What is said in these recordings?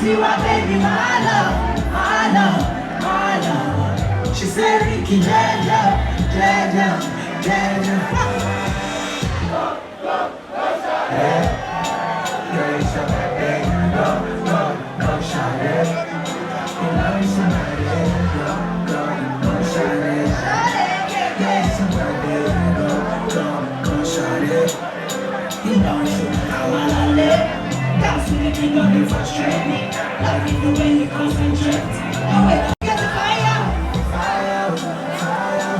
Tiwa, baby, my love, my love, my love. She said, Ricky, Jaja, Jaja, Jaja. You know you frustrate me. Love you the way you concentrate. Oh wait, get the fire, fire, fire.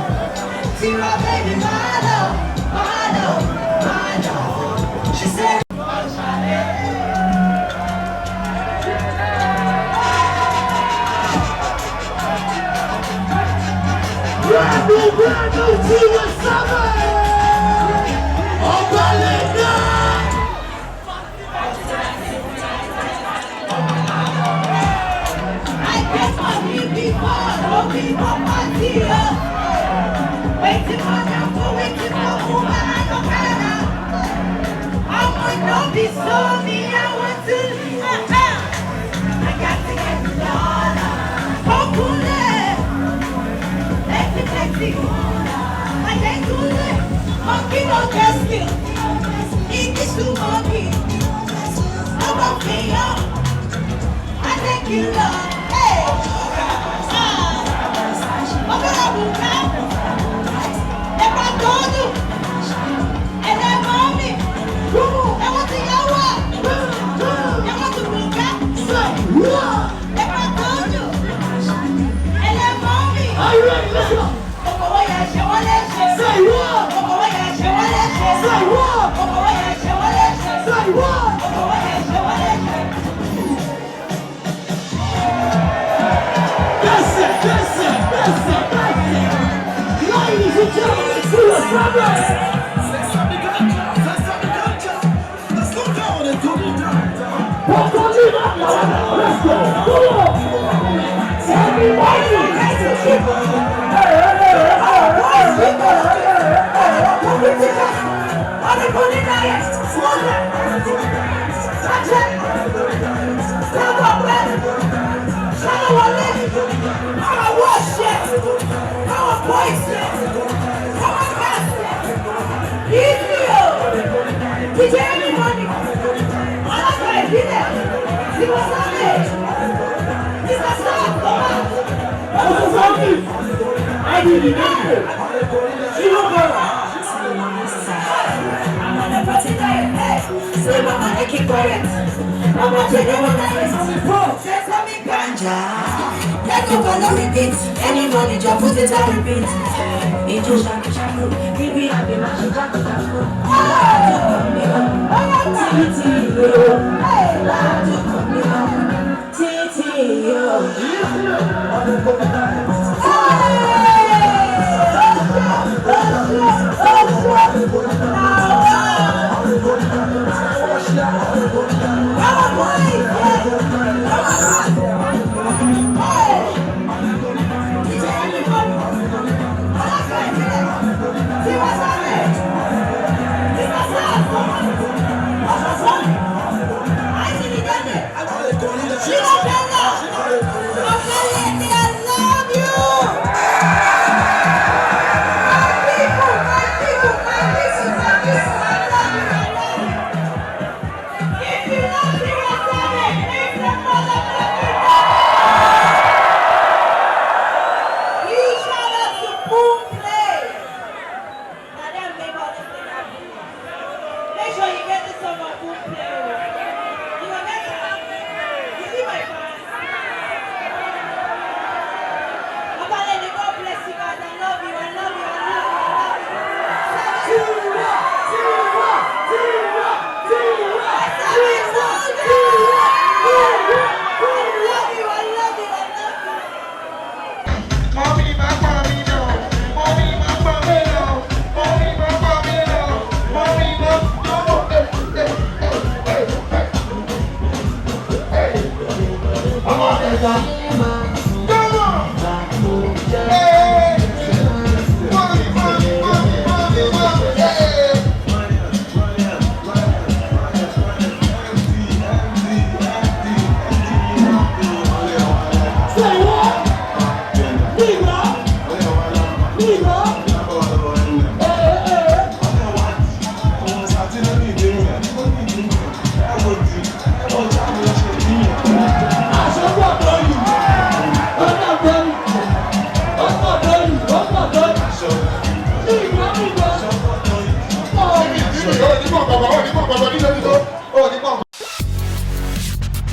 Tiwa, baby, my love, my love, my love. She said, brand new Tiwa summer. Obalende. I guess my people, don't be for my dear. Waiting for them, waiting for woman, I don't care. I want to be so me, I want to. I got to get the dollar. Pocolee. Let's I can't do it. Monkey no rescue. English to monkey. I'm okay, I thank you, Lord. Hey. I'm gonna move out. If I told you. And then mommy. I want to go up. I want to move out. If I told you. And then mommy. Are you ready? Let's go. Say what? Say what? Say what? That's it, that's it, that's it, that's it. Ladies and gentlemen, it's Tiwa Summer. Let's go down and do it down. Pocolee, let's go. Come on. Everybody, let's go. I didn't know. She don't know. Say mama, I keep quiet. Mama, take it when I say me ganja. Let go on repeat. Any money, just put it on repeat. Into shaku shaku, baby, I be my shaku shaku.